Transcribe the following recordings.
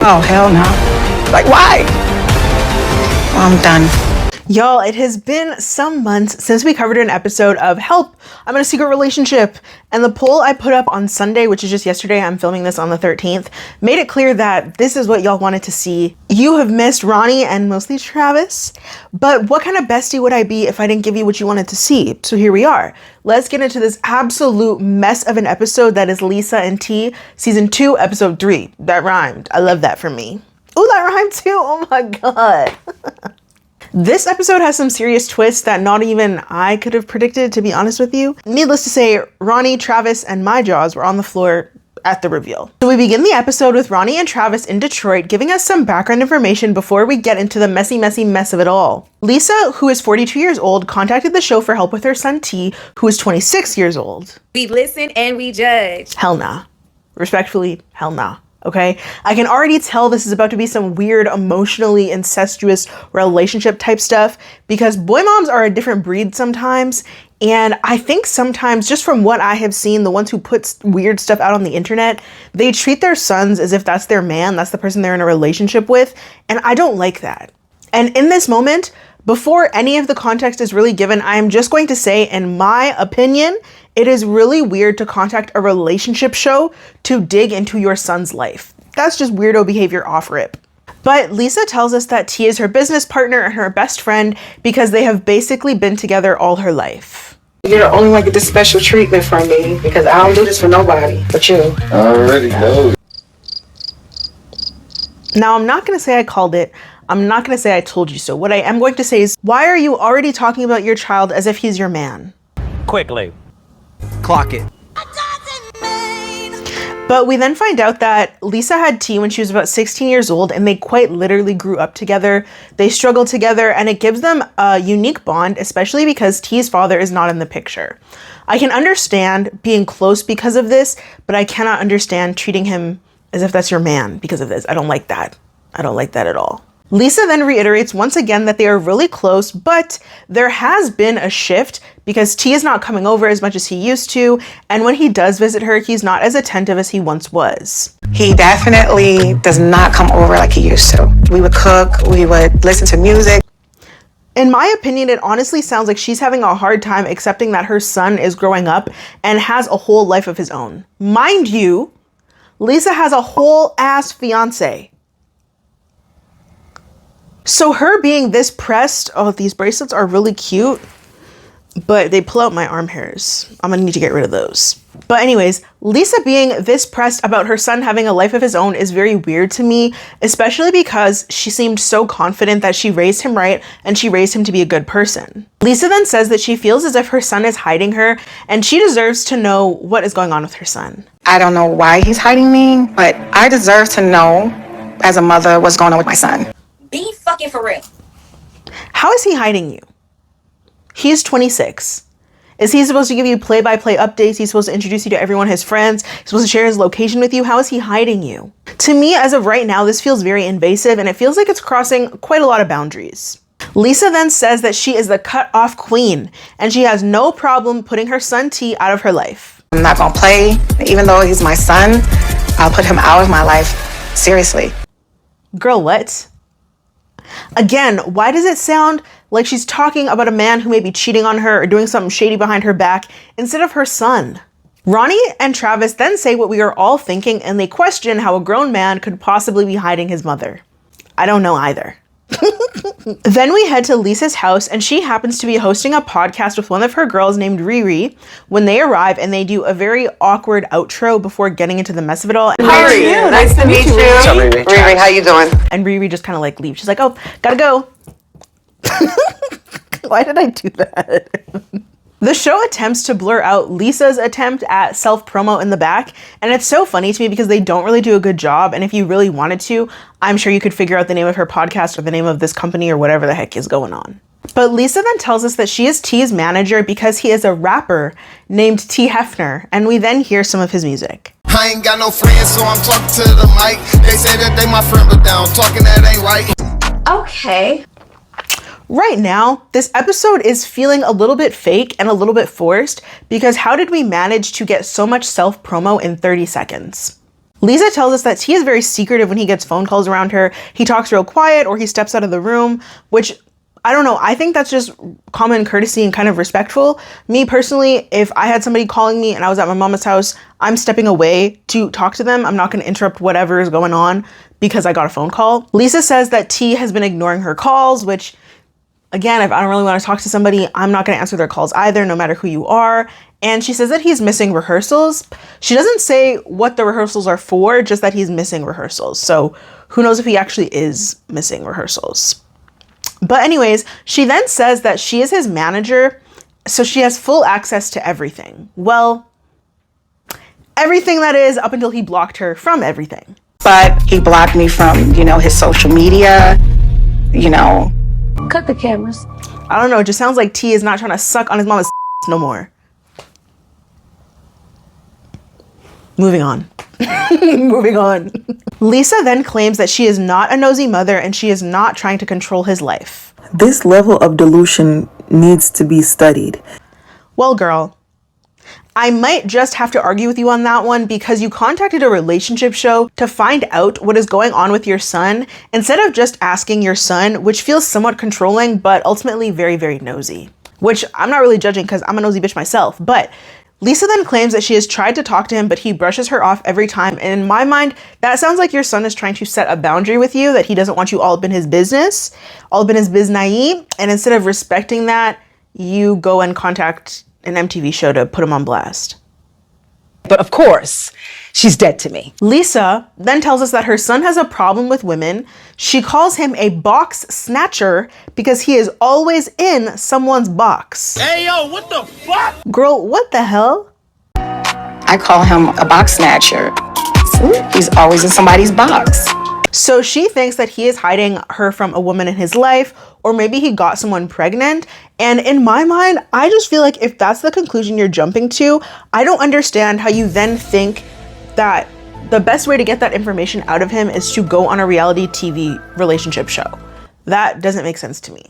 Oh, hell no. Like, why? I'm done. Y'all, it has been some months since we covered an episode of Help, I'm in a secret relationship. And the poll I put up on Sunday, which is just yesterday, I'm filming this on the 13th, made it clear that this is what y'all wanted to see. You have missed Rahne and mostly Travis, but what kind of bestie would I be if I didn't give you what you wanted to see? So here we are. Let's get into this absolute mess of an episode that is Lisa and T, season 2, episode 3. That rhymed. I love that for me. Oh, that rhymed too. Oh my God. This episode has some serious twists that not even I could have predicted, to be honest with you. Needless to say, Rahne, Travis, and my jaws were on the floor at the reveal. So we begin the episode with Rahne and Travis in Detroit giving us some background information before we get into the messy mess of it all. Lisa, who is 42 years old, contacted the show for help with her son T, who is 26 years old. We listen and we judge. Hell nah. Respectfully, hell nah. Okay, I can already tell this is about to be some weird, emotionally incestuous relationship type stuff because boy moms are a different breed sometimes. And I think sometimes, just from what I have seen, the ones who put weird stuff out on the internet, they treat their sons as if that's their man, that's the person they're in a relationship with. And I don't like that. And in this moment, before any of the context is really given, I am just going to say, in my opinion, it is really weird to contact a relationship show to dig into your son's life. That's just weirdo behavior off rip. But Lisa tells us that T is her business partner and her best friend because they have basically been together all her life. You're the only one get this special treatment from me because I don't do this for nobody but you. I already know. Now, I'm not going to say I called it. I'm not going to say I told you so. What I am going to say is, why are you already talking about your child as if he's your man? Quickly. Clock it. But we then find out that Lisa had T when she was about 16 years old and they quite literally grew up together. They struggled together and it gives them a unique bond, especially because T's father is not in the picture. I can understand being close because of this, but I cannot understand treating him as if that's your man because of this. I don't like that. I don't like that at all. Lisa then reiterates once again that they are really close, but there has been a shift because T is not coming over as much as he used to, and when he does visit her, he's not as attentive as he once was. He definitely does not come over like he used to. We would cook, we would listen to music. In my opinion, it honestly sounds like she's having a hard time accepting that her son is growing up and has a whole life of his own. Mind you, Lisa has a whole ass fiance. So her being this pressed, oh, these bracelets are really cute, but they pull out my arm hairs. I'm gonna need to get rid of those. But anyways, Lisa being this pressed about her son having a life of his own is very weird to me, especially because she seemed so confident that she raised him right and she raised him to be a good person. Lisa then says that she feels as if her son is hiding her and she deserves to know what is going on with her son. I don't know why he's hiding me, but I deserve to know, as a mother, what's going on with my son. Be fucking for real. How is he hiding you? He's 26. Is he supposed to give you play-by-play updates? He's supposed to introduce you to everyone, his friends. He's supposed to share his location with you. How is he hiding you? To me, as of right now, this feels very invasive and it feels like it's crossing quite a lot of boundaries. Lisa then says that she is the cut-off queen and she has no problem putting her son T out of her life. I'm not gonna play. Even though he's my son, I'll put him out of my life. Seriously. Girl, what? Again, why does it sound like she's talking about a man who may be cheating on her or doing something shady behind her back instead of her son? Rahne and Travis then say what we are all thinking and they question how a grown man could possibly be hiding his mother. I don't know either. Then we head to Lisa's house and she happens to be hosting a podcast with one of her girls named Riri when they arrive and they do a very awkward outro before getting into the mess of it all. How are you? Nice to meet you. What's up, Riri? Riri, how you doing? And Riri just kind of like leaves. She's like, oh, gotta go. Why did I do that? The show attempts to blur out Lisa's attempt at self-promo in the back, and it's so funny to me because they don't really do a good job, and if you really wanted to, I'm sure you could figure out the name of her podcast or the name of this company or whatever the heck is going on. But Lisa then tells us that she is T's manager because he is a rapper named T. Hefner, and we then hear some of his music. I ain't got no friends, so I'm talking to the mic. They say that they my friend, but down talking that ain't right. Okay. Right now, this episode is feeling a little bit fake and a little bit forced because how did we manage to get so much self-promo in 30 seconds? Lisa tells us that T is very secretive when he gets phone calls around her. He talks real quiet or he steps out of the room, which I don't know. I think that's just common courtesy and kind of respectful. Me personally, if I had somebody calling me and I was at my mama's house, I'm stepping away to talk to them. I'm not going to interrupt whatever is going on because I got a phone call. Lisa says that T has been ignoring her calls, which again, if I don't really want to talk to somebody, I'm not going to answer their calls either, no matter who you are. And she says that he's missing rehearsals. She doesn't say what the rehearsals are for, just that he's missing rehearsals. So who knows if he actually is missing rehearsals. But anyways, she then says that she is his manager, so she has full access to everything. Well, everything that is, up until he blocked her from everything. But he blocked me from, his social media, Cut the cameras. I don't know, it just sounds like T is not trying to suck on his mama's no more. Moving on. Moving on. Lisa then claims that she is not a nosy mother and she is not trying to control his life. This level of delusion needs to be studied. Well, girl, I might just have to argue with you on that one because you contacted a relationship show to find out what is going on with your son instead of just asking your son, which feels somewhat controlling, but ultimately very, very nosy. Which I'm not really judging because I'm a nosy bitch myself, but Lisa then claims that she has tried to talk to him, but he brushes her off every time. And in my mind, that sounds like your son is trying to set a boundary with you, that he doesn't want you all up in his business, all up in his biznai. And instead of respecting that, you go and contact an MTV show to put him on blast. But of course, she's dead to me. Lisa then tells us that her son has a problem with women. She calls him a box snatcher because he is always in someone's box. Hey, yo, what the fuck? Girl, what the hell? I call him a box snatcher. He's always in somebody's box. So she thinks that he is hiding her from a woman in his life, or maybe he got someone pregnant. And in my mind, I just feel like if that's the conclusion you're jumping to, I don't understand how you then think that the best way to get that information out of him is to go on a reality TV relationship show. That doesn't make sense to me.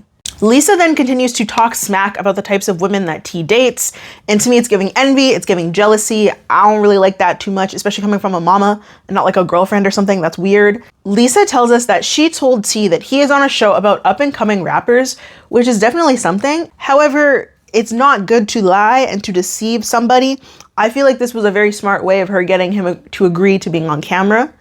Lisa then continues to talk smack about the types of women that T dates. And to me, it's giving envy, it's giving jealousy. I don't really like that too much, especially coming from a mama and not like a girlfriend or something. That's weird. Lisa tells us that she told T that he is on a show about up and coming rappers, which is definitely something. However, it's not good to lie and to deceive somebody. I feel like this was a very smart way of her getting him to agree to being on camera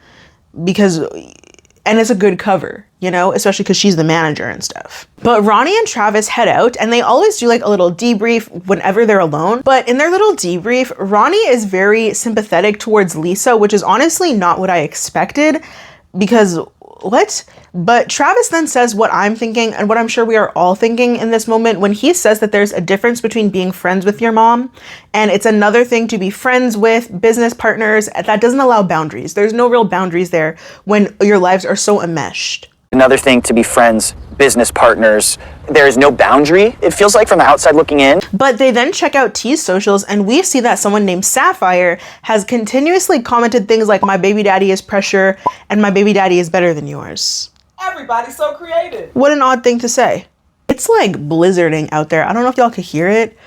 and it's a good cover, especially because she's the manager and stuff. But Rahne and Travis head out and they always do like a little debrief whenever they're alone. But in their little debrief, Rahne is very sympathetic towards Lisa, which is honestly not what I expected because what? But Travis then says what I'm thinking and what I'm sure we are all thinking in this moment when he says that there's a difference between being friends with your mom and it's another thing to be friends with business partners that doesn't allow boundaries. There's no real boundaries there when your lives are so enmeshed. Another thing to be friends, business partners. There is no boundary, it feels like, from the outside looking in. But they then check out T's socials and we see that someone named Sapphire has continuously commented things like, my baby daddy is pressure and my baby daddy is better than yours. Everybody's so creative. What an odd thing to say. It's like blizzarding out there. I don't know if y'all could hear it.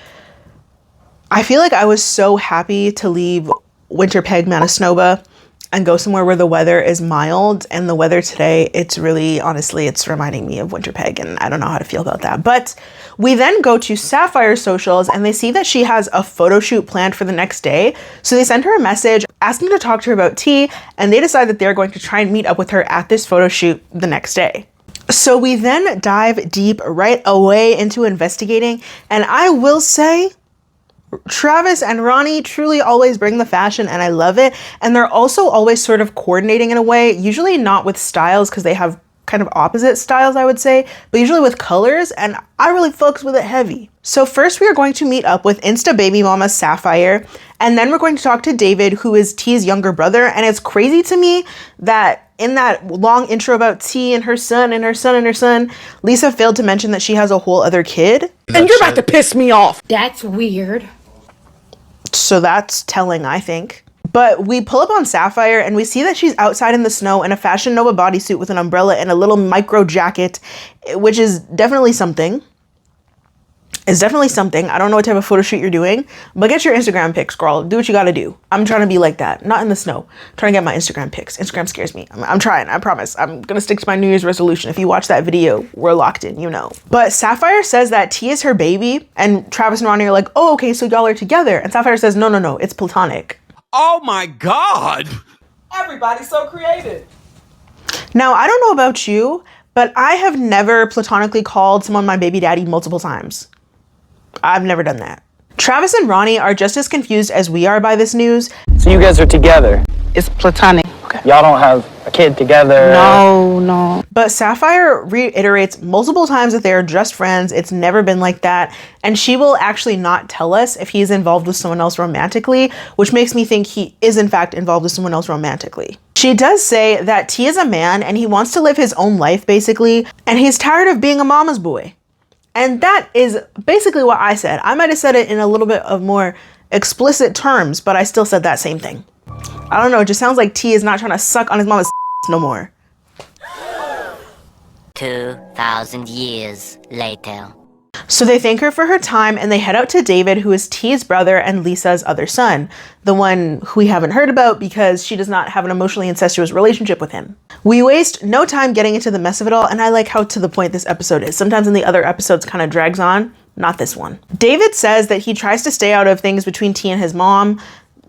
I feel like I was so happy to leave Winterpeg, Manitoba and go somewhere where the weather is mild. And the weather today, it's really, honestly, it's reminding me of Winterpeg and I don't know how to feel about that. But we then go to Sapphire's socials and they see that she has a photo shoot planned for the next day. So they send her a message asking to talk to her about T and they decide that they're going to try and meet up with her at this photo shoot the next day. So we then dive deep right away into investigating. And I will say, Travis and Rahne truly always bring the fashion and I love it. And they're also always sort of coordinating in a way, usually not with styles because they have kind of opposite styles, I would say, but usually with colors. And I really focus with it heavy. So first we are going to meet up with Insta baby mama Sapphire. And then we're going to talk to David, who is T's younger brother. And it's crazy to me that in that long intro about T and her son and her son and her son, Lisa failed to mention that she has a whole other kid. And you're about to piss me off. That's weird. So that's telling, I think. But we pull up on Sapphire and we see that she's outside in the snow in a Fashion Nova bodysuit with an umbrella and a little micro jacket, which is definitely something. It's definitely something. I don't know what type of photo shoot you're doing, but get your Instagram pics, girl. Do what you gotta do. I'm trying to be like that. Not in the snow. I'm trying to get my Instagram pics. Instagram scares me. I'm trying, I promise. I'm gonna stick to my New Year's resolution. If you watch that video, we're locked in, you know. But Sapphire says that T is her baby, and Travis and Rahne are like, oh, okay, so y'all are together. And Sapphire says, no, it's platonic. Oh my God! Everybody's so creative. Now, I don't know about you, but I have never platonically called someone my baby daddy multiple times. I've never done that. Travis and Rahne are just as confused as we are by this news. So you guys are together. It's platonic. Y'all don't have a kid together. No. But Sapphire reiterates multiple times that they are just friends. It's never been like that. And she will actually not tell us if he's involved with someone else romantically, which makes me think he is in fact involved with someone else romantically. She does say that T is a man and he wants to live his own life basically, and he's tired of being a mama's boy. And that is basically what I said. I might have said it in a little bit of more explicit terms, but I still said that same thing. I don't know, it just sounds like T is not trying to suck on his mama's no more. 2,000 years later. So they thank her for her time and they head out to David, who is T's brother and Lisa's other son, the one who we haven't heard about because she does not have an emotionally incestuous relationship with him. We waste no time getting into the mess of it all, and I like how to the point this episode is. Sometimes in the other episodes kind of drags on, not this one. David says that he tries to stay out of things between T and his mom.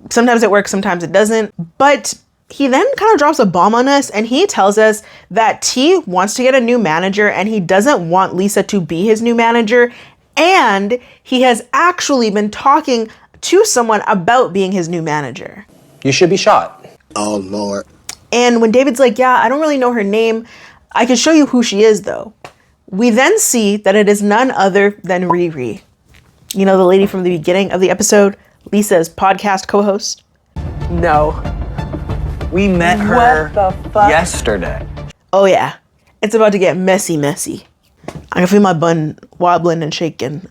Sometimes it works, sometimes it doesn't, but he then kind of drops a bomb on us and he tells us that T wants to get a new manager and he doesn't want Lisa to be his new manager, and he has actually been talking to someone about being his new manager. You should be shot. Oh, Lord. And when David's like, yeah, I don't really know her name, I can show you who she is though. We then see that it is none other than Riri. You know, the lady from the beginning of the episode, Lisa's podcast co-host. No. We met her What the fuck? yesterday. Oh yeah, it's about to get messy. I can feel my bun wobbling and shaking.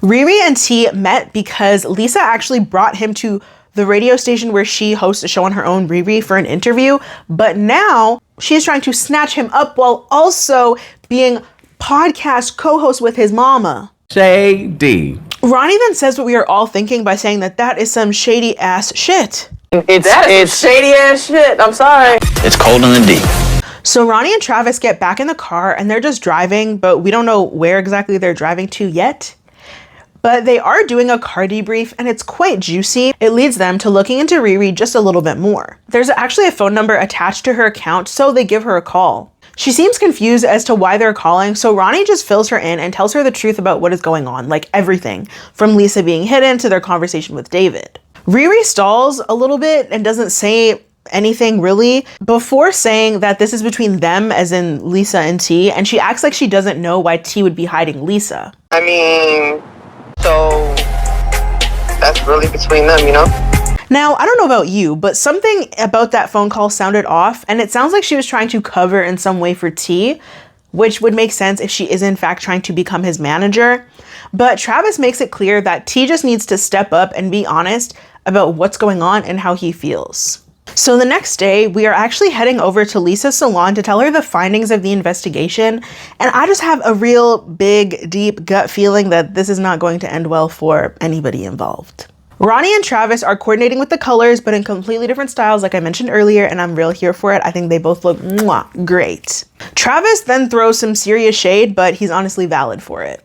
Riri and T met because Lisa actually brought him to the radio station where she hosts a show on her own, Riri, for an interview. But now she's trying to snatch him up while also being podcast co-host with his mama. Shady. Rahne then says what we are all thinking by saying that that is some shady ass shit. It's shady ass shit. I'm sorry. It's cold in the deep. So Rahne and Travis get back in the car and they're just driving, but we don't know where exactly they're driving to yet. But they are doing a car debrief and it's quite juicy. It leads them to looking into Riri just a little bit more. There's actually a phone number attached to her account, so they give her a call. She seems confused as to why they're calling, so Rahne just fills her in and tells her the truth about what is going on, like everything, from Lisa being hidden to their conversation with David. Riri stalls a little bit and doesn't say anything really before saying that this is between them, as in Lisa and T, and she acts like she doesn't know why T would be hiding Lisa. I mean, so that's really between them, you know? Now, I don't know about you, but something about that phone call sounded off, and it sounds like she was trying to cover in some way for T, which would make sense if she is in fact trying to become his manager. But Travis makes it clear that T just needs to step up and be honest about what's going on and how he feels. So the next day, we are actually heading over to Lisa's salon to tell her the findings of the investigation, and I just have a real big, deep gut feeling that this is not going to end well for anybody involved. Rahne and Travis are coordinating with the colors, but in completely different styles, like I mentioned earlier, and I'm real here for it. I think they both look great. Travis then throws some serious shade, but he's honestly valid for it.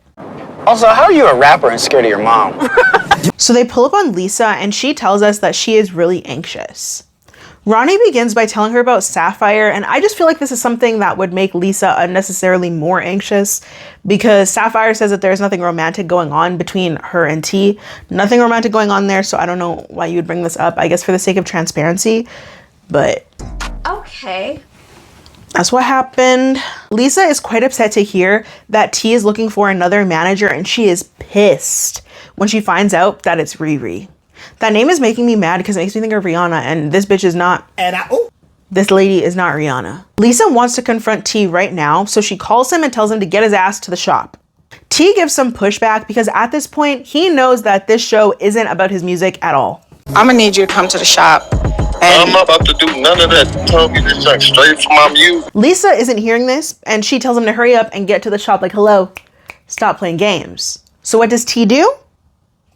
Also, how are you a rapper and scared of your mom? So they pull up on Lisa, and she tells us that she is really anxious. Rahne begins by telling her about Sapphire, and I just feel like this is something that would make Lisa unnecessarily more anxious, because Sapphire says that there's nothing romantic going on between her and T. Nothing romantic going on there, so I don't know why you would bring this up, I guess for the sake of transparency, but Okay. that's what happened. Lisa is quite upset to hear that T is looking for another manager, and she is pissed when she finds out that it's Riri. That name is making me mad because it makes me think of Rihanna, and this bitch is not. This lady is not Rihanna. Lisa wants to confront T right now, so she calls him and tells him to get his ass to the shop. T gives some pushback because at this point, he knows that this show isn't about his music at all. I'm gonna need you to come to the shop. I'm not about to do none of that. Tell me this like straight from my music. Lisa isn't hearing this, and she tells him to hurry up and get to the shop like, hello, stop playing games. So what does T do?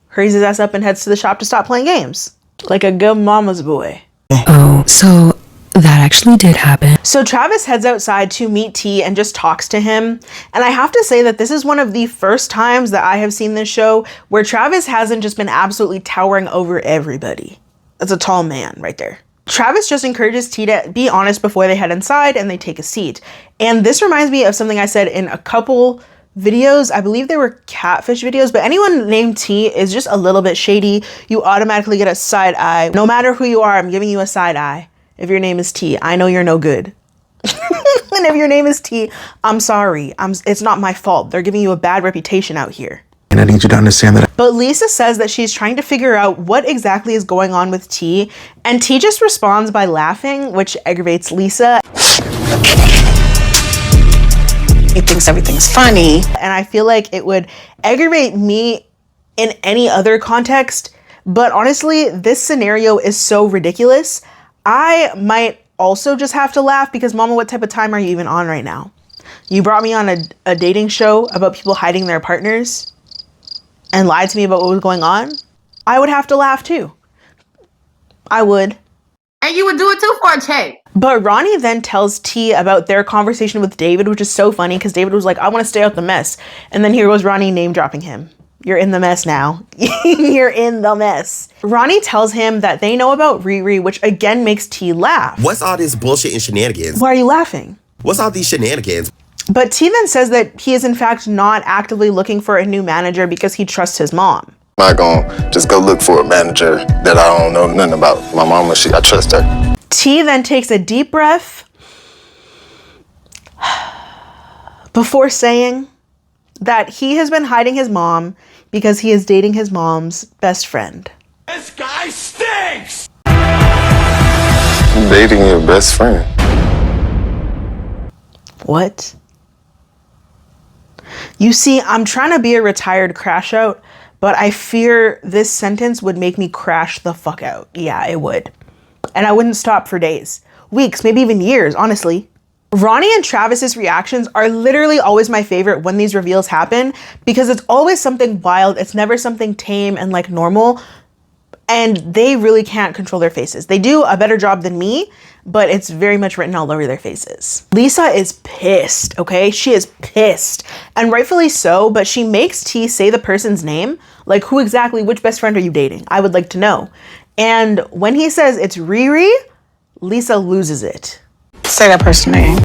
Hurries his ass up and heads to the shop to stop playing games. Like a good mama's boy. Oh, so that actually did happen. So Travis heads outside to meet T and just talks to him. And I have to say that this is one of the first times that I have seen this show where Travis hasn't just been absolutely towering over everybody. That's a tall man right there. Travis just encourages T to be honest before they head inside and they take a seat. And this reminds me of something I said in a couple videos. I believe they were catfish videos, but anyone named T is just a little bit shady. You automatically get a side eye. No matter who you are, I'm giving you a side eye. If your name is T, I know you're no good. And if your name is T, I'm sorry. It's not my fault. They're giving you a bad reputation out here. And I need you to understand that. But Lisa says that she's trying to figure out what exactly is going on with T, and T just responds by laughing, which aggravates Lisa. He thinks everything's funny. And I feel like it would aggravate me in any other context, but honestly, this scenario is so ridiculous. I might also just have to laugh because, Mama, what type of time are you even on right now? You brought me on a dating show about people hiding their partners and lied to me about what was going on. I would have to laugh too. I would. And you would do it too for a check. But Rahne then tells T about their conversation with David, which is so funny because David was like, I want to stay out the mess. And then here goes Rahne name dropping him. You're in the mess now. You're in the mess. Rahne tells him that they know about Riri, which again makes T laugh. What's all this bullshit and shenanigans? Why are you laughing? What's all these shenanigans? But T then says that he is in fact not actively looking for a new manager because he trusts his mom. I'm not gonna just go look for a manager that I don't know nothing about. My mama, I trust her. T then takes a deep breath before saying that he has been hiding his mom because he is dating his mom's best friend. This guy stinks! I'm dating your best friend. What? You see, I'm trying to be a retired crash out, but I fear this sentence would make me crash the fuck out. Yeah, it would. And I wouldn't stop for days, weeks, maybe even years, honestly. Rahne and Travis's reactions are literally always my favorite when these reveals happen because it's always something wild. It's never something tame and like normal. And they really can't control their faces. They do a better job than me, but it's very much written all over their faces. Lisa is pissed, okay? She is pissed, and rightfully so, but she makes T say the person's name. Like, who exactly, which best friend are you dating? I would like to know. And when he says it's Riri, Lisa loses it. Say that person's name.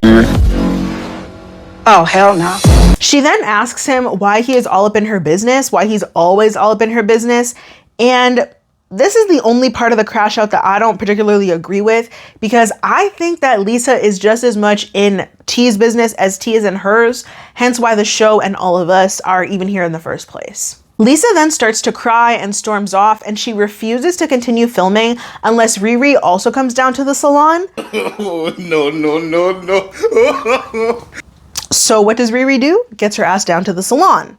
Oh, hell no. She then asks him why he is all up in her business, why he's always all up in her business, and this is the only part of the crash out that I don't particularly agree with because I think that Lisa is just as much in T's business as T is in hers, hence why the show and all of us are even here in the first place. Lisa then starts to cry and storms off, and she refuses to continue filming unless Riri also comes down to the salon. Oh, no. So what does Riri do? Gets her ass down to the salon.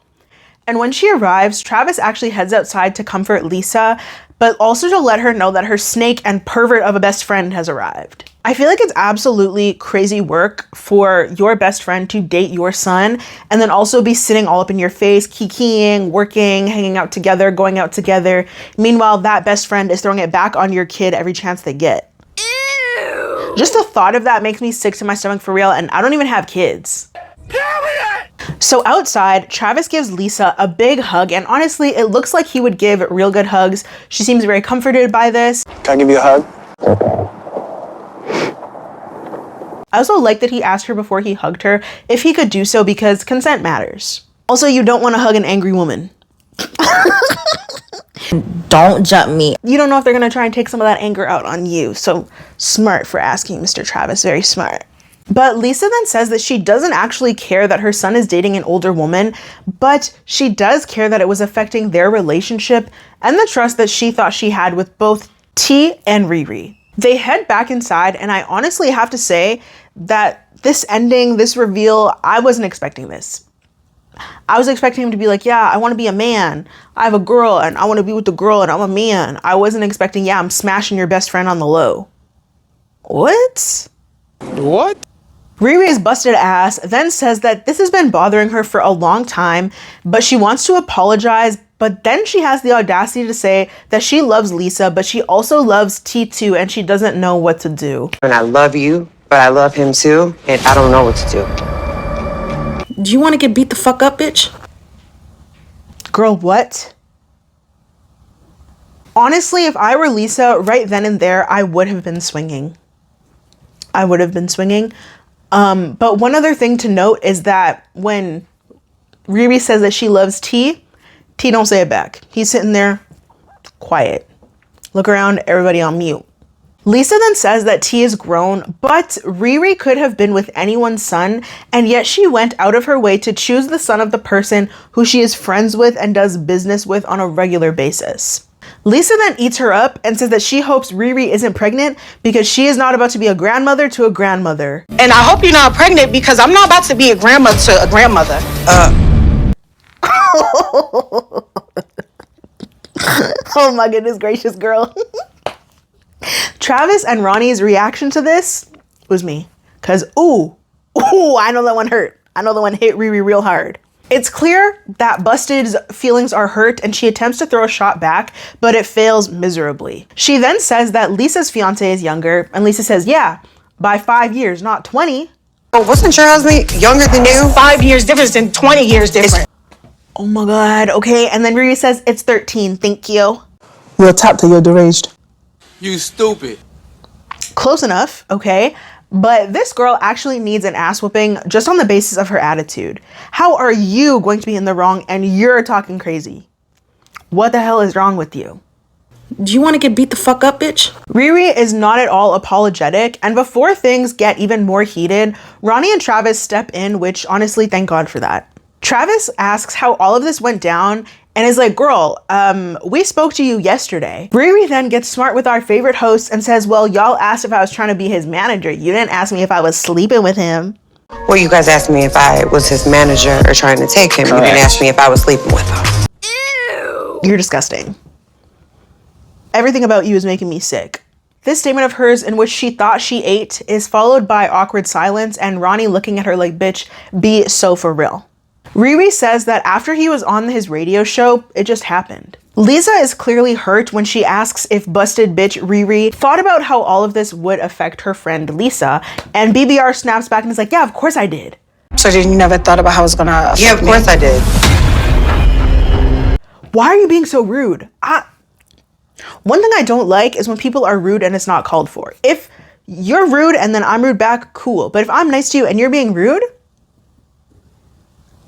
And when she arrives, Travis actually heads outside to comfort Lisa, but also to let her know that her snake and pervert of a best friend has arrived. I feel like it's absolutely crazy work for your best friend to date your son and then also be sitting all up in your face, kikiing, working, hanging out together, going out together. Meanwhile, that best friend is throwing it back on your kid every chance they get. Ew. Just the thought of that makes me sick to my stomach for real, and I don't even have kids. So outside, Travis gives Lisa a big hug, and honestly, it looks like he would give real good hugs. She seems very comforted by this. Can I give you a hug? I also like that he asked her before he hugged her if he could do so because consent matters. Also, you don't want to hug an angry woman. Don't jump me. You don't know if they're going to try and take some of that anger out on you. So smart for asking, Mr. Travis, very smart. But Lisa then says that she doesn't actually care that her son is dating an older woman, but she does care that it was affecting their relationship and the trust that she thought she had with both T and Riri. They head back inside, and I honestly have to say that this ending, this reveal, I wasn't expecting this. I was expecting him to be like, yeah, I want to be a man. I have a girl, and I want to be with the girl, and I'm a man. I wasn't expecting, yeah, I'm smashing your best friend on the low. What? What? Riri's busted ass then says that this has been bothering her for a long time, but she wants to apologize, but then she has the audacity to say that she loves Lisa, but she also loves T too, and she doesn't know what to do. And I love you, but I love him too, and I don't know what to do. Do you want to get beat the fuck up, bitch? Girl, what? Honestly, if I were Lisa right then and there, I would have been swinging. I would have been swinging. But one other thing to note is that when Riri says that she loves T, T don't say it back. He's sitting there quiet. Look around, everybody on mute. Lisa then says that T is grown, but Riri could have been with anyone's son, and yet she went out of her way to choose the son of the person who she is friends with and does business with on a regular basis. Lisa then eats her up and says that she hopes Riri isn't pregnant because she is not about to be a grandmother to a grandmother. And I hope you're not pregnant because I'm not about to be a grandmother to a grandmother. Oh my goodness gracious, girl. Travis and Rahne's reaction to this was me. Cause ooh, I know that one hurt. I know that one hit Riri real hard. It's clear that Busted's feelings are hurt and she attempts to throw a shot back, but it fails miserably. She then says that Lisa's fiance is younger, and Lisa says, yeah, by 5 years, not 20. Oh, wasn't your husband younger than you? 5 years difference than 20 years difference. Oh my God, okay. And then Riri says, it's 13, thank you. You're tapped or you're deranged. You stupid. Close enough, okay? But this girl actually needs an ass whooping just on the basis of her attitude. How are you going to be in the wrong and you're talking crazy? What the hell is wrong with you? Do you want to get beat the fuck up, bitch? Riri is not at all apologetic, and before things get even more heated, Rahne and Travis step in, which honestly, thank God for that. Travis asks how all of this went down and is like, girl, we spoke to you yesterday. Riri then gets smart with our favorite host and says, well, y'all asked if I was trying to be his manager. You didn't ask me if I was sleeping with him. Well, you guys asked me if I was his manager or trying to take him. Correct. You didn't ask me if I was sleeping with him. You're disgusting. Everything about you is making me sick. This statement of hers, in which she thought she ate, is followed by awkward silence and Rahne looking at her like, bitch, be so for real. Riri says that after he was on his radio show, it just happened. Lisa is clearly hurt when she asks if busted bitch Riri thought about how all of this would affect her friend Lisa, and BBR snaps back and is like, yeah, of course I did. So then you never thought about how it's gonna affect Yeah, of course I did. Why are you being so rude? One thing I don't like is when people are rude and it's not called for. If you're rude and then I'm rude back, cool. But if I'm nice to you and you're being rude,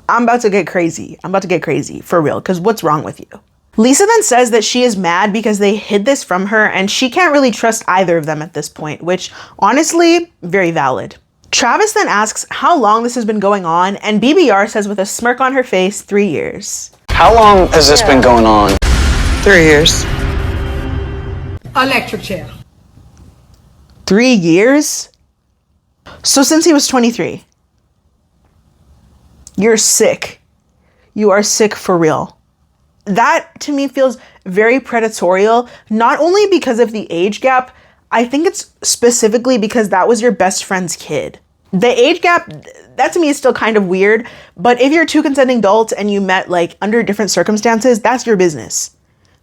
I'm about to get crazy. I'm about to get crazy, for real, because what's wrong with you? Lisa then says that she is mad because they hid this from her and she can't really trust either of them at this point, which honestly, very valid. Travis then asks how long this has been going on, and BBR says with a smirk on her face, 3 years. How long has this been going on? 3 years. Electric chair. 3 years? So since he was 23. You're sick. You are sick for real. That to me feels very predatorial, not only because of the age gap, I think it's specifically because that was your best friend's kid. The age gap, that to me is still kind of weird, but if you're two consenting adults and you met like under different circumstances, that's your business.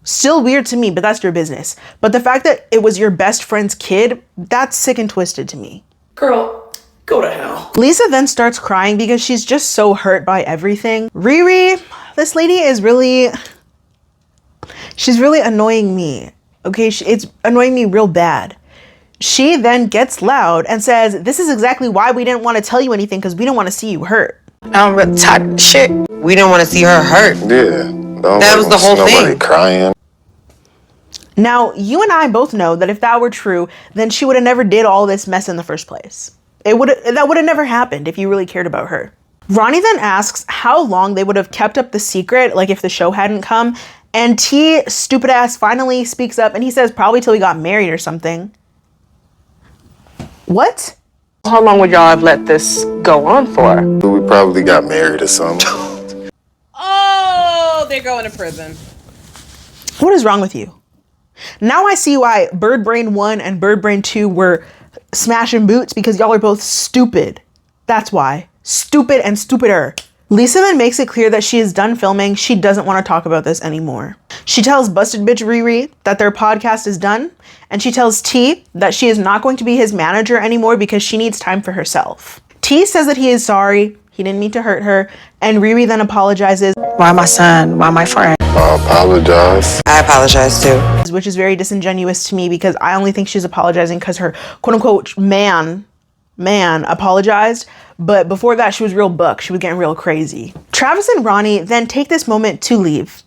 Still weird to me, but that's your business. But the fact that it was your best friend's kid, that's sick and twisted to me. Girl, go to hell. Lisa then starts crying because she's just so hurt by everything. Riri, this lady is she's really annoying me. Okay, it's annoying me real bad. She then gets loud and says, this is exactly why we didn't want to tell you anything, because we don't want to see you hurt. I'm really tired of shit. We didn't want to see her hurt. Yeah. That was the whole nobody thing. Crying. Now, you and I both know that if that were true, then she would have never did all this mess in the first place. That would have never happened if you really cared about her. Rahne then asks how long they would have kept up the secret, like if the show hadn't come, and T, stupid ass, finally speaks up and he says probably till we got married or something. What? How long would y'all have let this go on for? We probably got married or something. Oh, they're going to prison. What is wrong with you? Now I see why Bird Brain 1 and Bird Brain 2 were smashing boots, because y'all are both stupid. That's why. Stupid and stupider. Lisa then makes it clear that she is done filming. She doesn't want to talk about this anymore. She tells busted bitch Riri that their podcast is done, and she tells T that she is not going to be his manager anymore because she needs time for herself. T says that he is sorry, he didn't mean to hurt her, and Riri then apologizes. Why my son? Why my friend? I apologize. I apologize too. Which is very disingenuous to me because I only think she's apologizing because her quote unquote man apologized. But before that, she was real buck. She was getting real crazy. Travis and Rahne then take this moment to leave.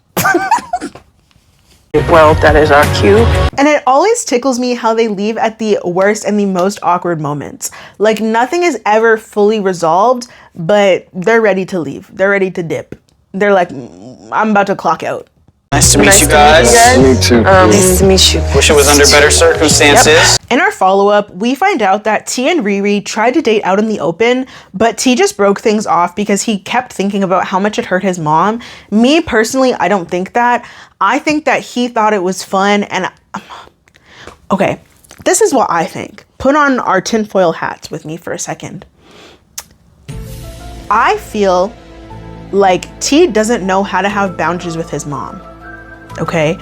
Well, that is our cue. And it always tickles me how they leave at the worst and the most awkward moments. Like nothing is ever fully resolved, but they're ready to leave. They're ready to dip. They're like, I'm about to clock out. Nice to meet you guys. Me too. Nice to meet you. Wish it was under better circumstances. Yep. In our follow-up, we find out that T and Riri tried to date out in the open, but T just broke things off because he kept thinking about how much it hurt his mom. Me, personally, I don't think that. I think that he thought it was fun and... Okay, this is what I think. Put on our tinfoil hats with me for a second. I feel like T doesn't know how to have boundaries with his mom. Okay?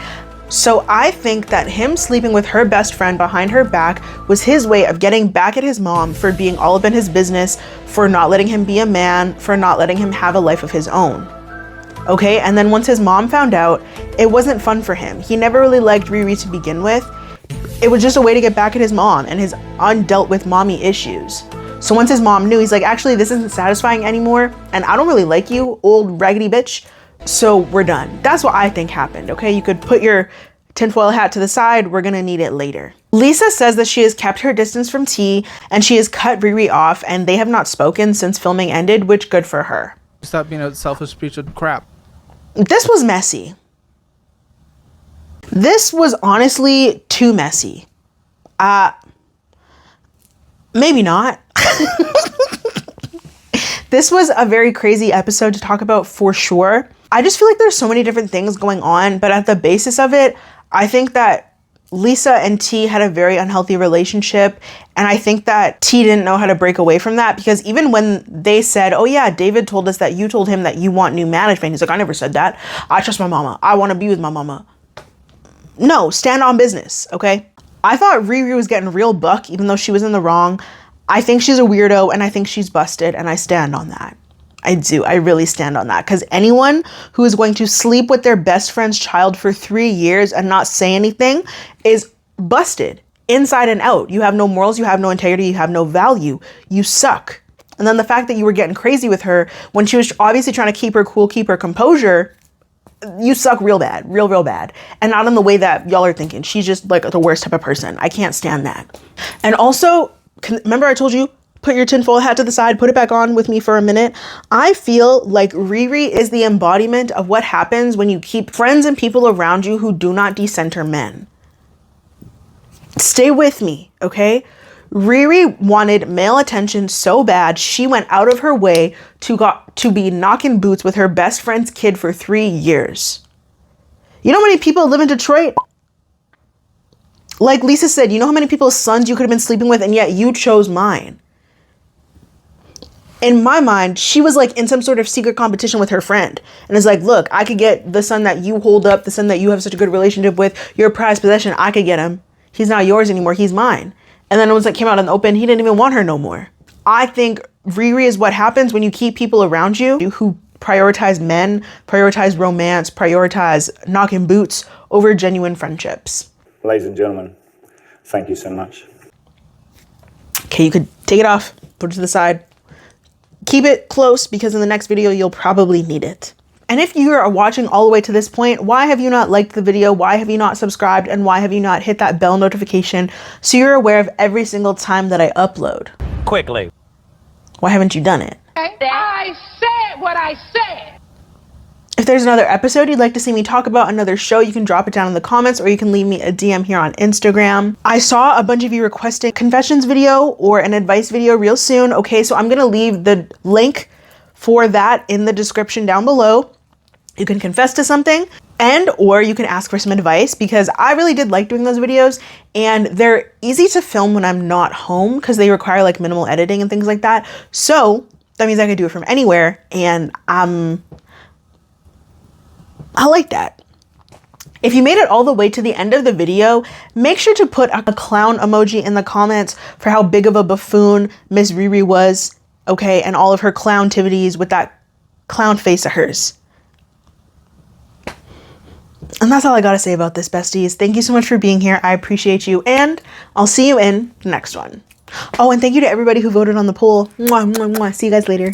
So I think that him sleeping with her best friend behind her back was his way of getting back at his mom for being all up in his business, for not letting him be a man, for not letting him have a life of his own. Okay, and then once his mom found out, it wasn't fun for him. He never really liked Riri to begin with. It was just a way to get back at his mom and his undealt with mommy issues. So once his mom knew, he's like, actually, this isn't satisfying anymore, and I don't really like you, old raggedy bitch. So we're done. That's what I think happened, okay? You could put your tinfoil hat to the side. We're gonna need it later. Lisa says that she has kept her distance from T and she has cut Riri off and they have not spoken since filming ended, which good for her. Stop being a selfish piece of crap. This was messy. This was honestly too messy. Maybe not. This was a very crazy episode to talk about for sure. I just feel like there's so many different things going on, but at the basis of it, I think that Lisa and T had a very unhealthy relationship. And I think that T didn't know how to break away from that because even when they said, oh yeah, David told us that you told him that you want new management. He's like, I never said that. I trust my mama. I want to be with my mama. No, stand on business, okay? I thought Riri was getting real buck even though she was in the wrong. I think she's a weirdo and I think she's busted and I stand on that. I do. I really stand on that because anyone who is going to sleep with their best friend's child for 3 years and not say anything is busted inside and out. You have no morals. You have no integrity. You have no value. You suck. And then the fact that you were getting crazy with her when she was obviously trying to keep her cool, keep her composure, you suck real bad, real bad. And not in the way that y'all are thinking. She's just like the worst type of person. I can't stand that. And also, remember I told you, put your tinfoil hat to the side, put it back on with me for a minute. I feel like Riri is the embodiment of what happens when you keep friends and people around you who do not decenter men. Stay with me, okay? Riri wanted male attention so bad, she went out of her way to be knocking boots with her best friend's kid for 3 years. You know how many people live in Detroit? Like Lisa said, you know how many people's sons you could have been sleeping with and yet you chose mine. In my mind, she was like in some sort of secret competition with her friend. And it's like, look, I could get the son that you hold up, the son that you have such a good relationship with, your prized possession, I could get him. He's not yours anymore, he's mine. And then once it came out in the open, he didn't even want her no more. I think Riri is what happens when you keep people around you who prioritize men, prioritize romance, prioritize knocking boots over genuine friendships. Ladies and gentlemen, thank you so much. Okay, you could take it off, put it to the side. Keep it close because in the next video, you'll probably need it. And if you are watching all the way to this point, why have you not liked the video? Why have you not subscribed? And why have you not hit that bell notification so you're aware of every single time that I upload? Quickly. Why haven't you done it? I said what I said. If there's another episode you'd like to see me talk about, another show, you can drop it down in the comments or you can leave me a DM here on Instagram. I saw a bunch of you requesting confessions video or an advice video real soon. Okay, so I'm gonna leave the link for that in the description down below. You can confess to something And or you can ask for some advice, because I really did like doing those videos, and they're easy to film when I'm not home because they require like minimal editing and things like that. So that means I can do it from anywhere, and I like that. If you made it all the way to the end of the video, make sure to put a clown emoji in the comments for how big of a buffoon Miss Riri was, okay, and all of her clowntivities with that clown face of hers. And that's all I gotta say about this, besties. Thank you so much for being here. I appreciate you, and I'll see you in the next one. Oh, and thank you to everybody who voted on the poll. Mwah, mwah, mwah. See you guys later.